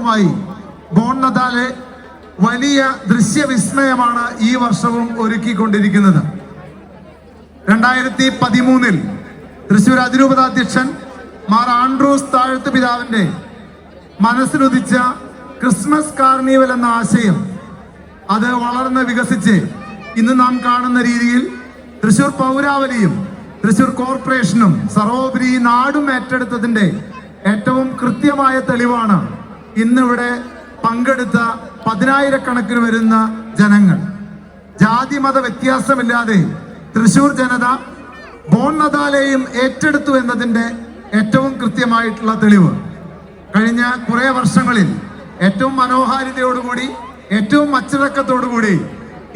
ചിത്രവുമായി bone നദാലെ വലിയ ദൃശ്യവിസ്മയമാണ് ഈ വർഷവും ഒരുക്കിക്കൊണ്ടിരിക്കുന്നത്. 2013 തൃശൂർ അതിരൂപതാധ്യക്ഷൻ മാർ ആൻഡ്രൂസ് താഴത്ത് പിതാവിന്റെ മനസ്സിലുദിച്ച ക്രിസ്മസ് കാർണിവൽ എന്ന ആശയം അത് വളർന്ന് വികസിച്ച് ഇന്ന് നാം കാണുന്ന രീതിയിൽ തൃശൂർ പൗരാവലിയും തൃശൂർ കോർപ്പറേഷനും സർവോപരി നാടും ഏറ്റെടുത്തതിന്റെ ഏറ്റവും കൃത്യമായ തെളിവാണ് ഇന്നിവിടെ പങ്കെടുത്ത 10,000-കണക്കിന് വരുന്ന ജനങ്ങൾ. ജാതി മത വ്യത്യാസമില്ലാതെ തൃശൂർ ജനത ബോൺ നദാലെയും ഏറ്റെടുത്തു എന്നതിന്റെ ഏറ്റവും കൃത്യമായിട്ടുള്ള തെളിവ്. കഴിഞ്ഞ കുറെ വർഷങ്ങളിൽ ഏറ്റവും മനോഹാരിതയോടുകൂടി ഏറ്റവും അച്ചടക്കത്തോടുകൂടി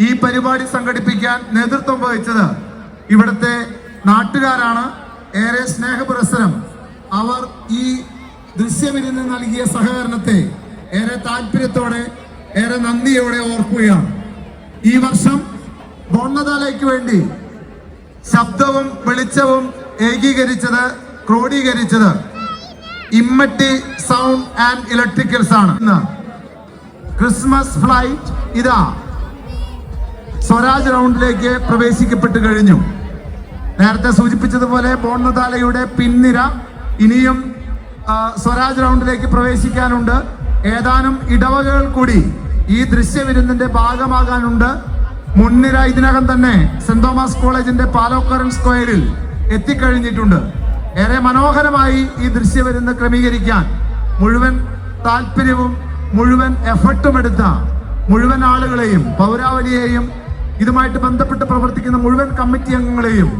ഈ പരിപാടി സംഘടിപ്പിക്കാൻ നേതൃത്വം വഹിച്ചത് ഇവിടുത്തെ നാട്ടുകാരാണ്. ഏറെ സ്നേഹപുരസ്സരം അവർ ഈ ദൃശ്യവിരുന്ന് നൽകിയ സഹകരണത്തെ ഏറെ താല്പര്യത്തോടെ ഏറെ നന്ദിയോടെ ഓർക്കുകയാണ്. ഈ വർഷം ബോൺ നദാലെക്ക് വേണ്ടി ശബ്ദവും വെളിച്ചവും ഏകീകരിച്ചത് ക്രോഡീകരിച്ചത് ഇമ്മട്ടി സൗണ്ട് ആൻഡ് ഇലക്ട്രിക്കൽസ് ആണ്. ക്രിസ്മസ് ഫ്ലൈറ്റ് ഇതാ സ്വരാജ് റൗണ്ടിലേക്ക് പ്രവേശിക്കപ്പെട്ടു കഴിഞ്ഞു. നേരത്തെ സൂചിപ്പിച്ചതുപോലെ ബോൺ നദാലെയുടെ പിൻനിര ഇനിയും സ്വരാജ് റൗണ്ടിലേക്ക് പ്രവേശിക്കാനുണ്ട്. ഏതാനും ഇടവകകൾ കൂടി ഈ ദൃശ്യവിരുന്നിന്റെ ഭാഗമാകാനുണ്ട്. മുൻനിര ഇതിനകം തന്നെ സെന്റ് തോമസ് കോളേജിന്റെ പാലോക്കരൻ സ്ക്വയറിൽ എത്തിക്കഴിഞ്ഞിട്ടുണ്ട്. ഏറെ മനോഹരമായി ഈ ദൃശ്യവിരുന്ന് ക്രമീകരിക്കാൻ മുഴുവൻ താല്പര്യവും മുഴുവൻ എഫർട്ടും എടുത്ത മുഴുവൻ ആളുകളെയും പൗരാവലിയെയും ഇതുമായിട്ട് ബന്ധപ്പെട്ട് പ്രവർത്തിക്കുന്ന മുഴുവൻ കമ്മിറ്റി അംഗങ്ങളെയും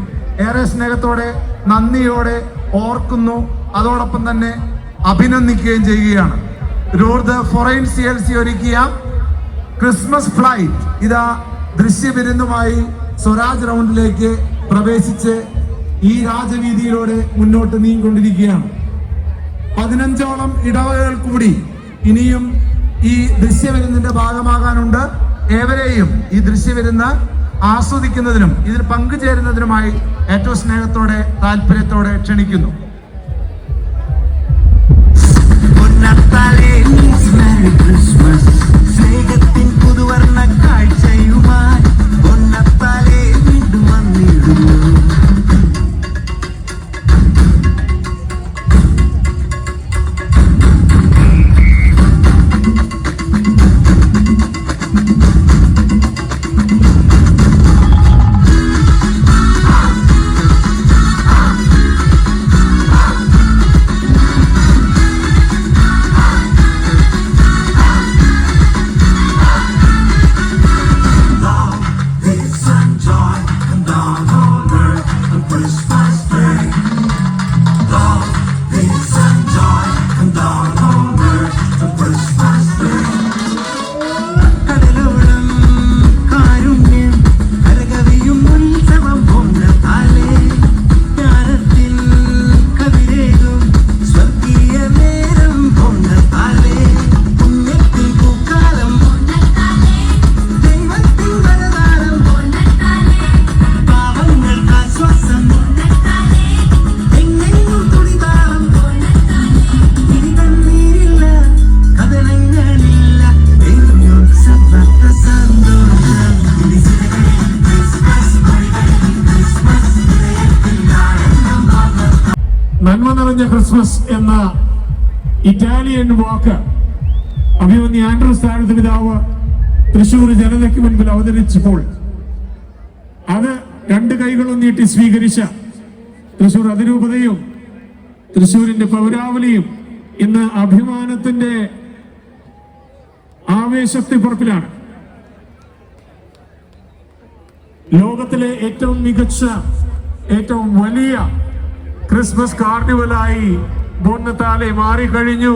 ഏറെ സ്നേഹത്തോടെ നന്ദിയോടെ ഓർക്കുന്നു. അതോടൊപ്പം തന്നെ അഭിനന്ദിക്കുകയും ചെയ്യുകയാണ്. രൂർദ് ഫോറൈൻ CLC ഒരുക്കിയ ക്രിസ്മസ് ഫ്ലൈറ്റ് ഇതാ ദൃശ്യവിരുന്നുമായി സ്വരാജ് റൗണ്ടിലേക്ക് പ്രവേശിച്ച് ഈ രാജവീതിയിലൂടെ മുന്നോട്ട് നീങ്ങിക്കൊണ്ടിരിക്കുകയാണ്. 15ഓളം ഇടവകകൾ കൂടി ഇനിയും ഈ ദൃശ്യവിരുന്നിന്റെ ഭാഗമാകാനുണ്ട്. ഏവരെയും ഈ ദൃശ്യവിരുന്ന് ആസ്വദിക്കുന്നതിനും ഇതിൽ പങ്കുചേരുന്നതിനുമായി ഏറ്റവും സ്നേഹത്തോടെ താല്പര്യത്തോടെ ക്ഷണിക്കുന്നു. സ്നേഹത്തിൻ പുതുവർണ്ണ കാഴ്ചയുമായി പൊന്നത്താലെ വീണ്ടും വന്നിടുന്നു. നന്മ നിറഞ്ഞ ക്രിസ്മസ് എന്ന ഇറ്റാലിയൻ വാക്ക് അഭിമന്യ ആൻഡ്രൂസ് താഴത്ത് പിതാവ് തൃശൂർ ജനതയ്ക്ക് മുൻപിൽ അവതരിച്ചപ്പോൾ അത് 2 കൈകളും നീട്ടി സ്വീകരിച്ച തൃശൂർ അതിരൂപതയും തൃശൂരിന്റെ പൗരാവലിയും ഇന്ന് അഭിമാനത്തിന്റെ ആവേശത്തിപ്പുറത്തിലാണ്. ലോകത്തിലെ ഏറ്റവും മികച്ച ഏറ്റവും വലിയ ക്രിസ്മസ് കാർണിവലായി ബോൺ നദാലെ മാറിക്കഴിഞ്ഞു.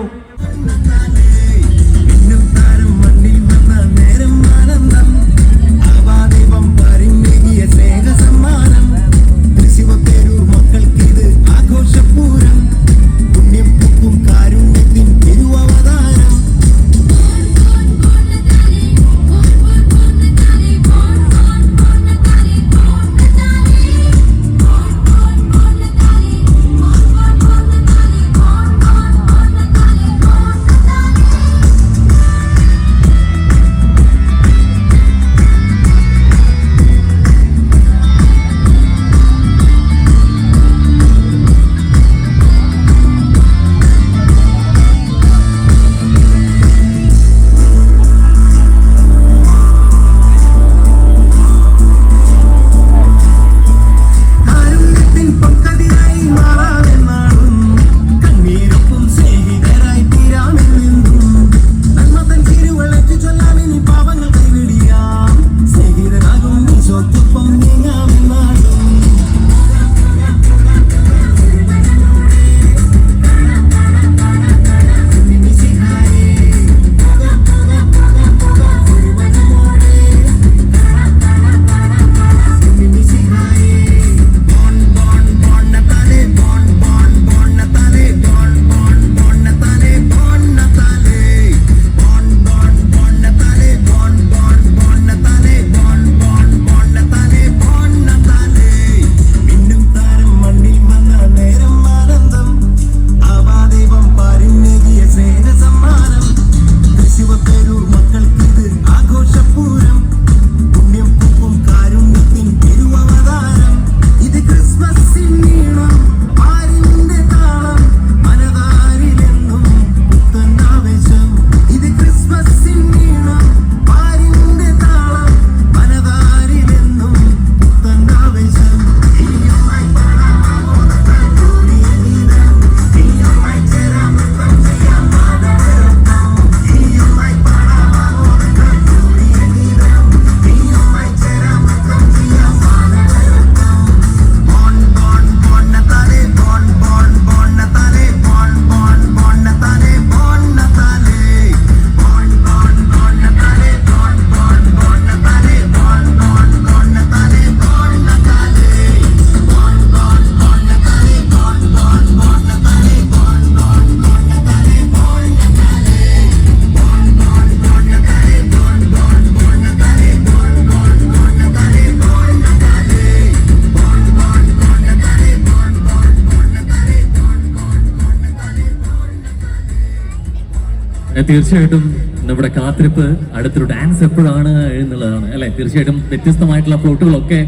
തീർച്ചയായിട്ടും നമ്മുടെ കാത്തിരിപ്പ് അടുത്തൊരു ഡാൻസ് എപ്പോഴാണ് എന്നുള്ളതാണ് അല്ലെ. തീർച്ചയായിട്ടും വ്യത്യസ്തമായിട്ടുള്ള ഫ്ലോട്ടുകളൊക്കെ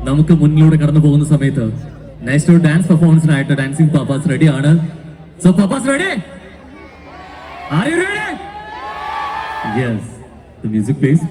നമുക്ക് മുന്നിലൂടെ കടന്നു പോകുന്ന സമയത്ത് നെക്സ്റ്റ് ഒരു ഡാൻസ് പെർഫോമൻസിനായിട്ട് ഡാൻസിങ് പാപ്പാസ് റെഡിയാണ്. So papas ready? Are you ready? Yes, the music please.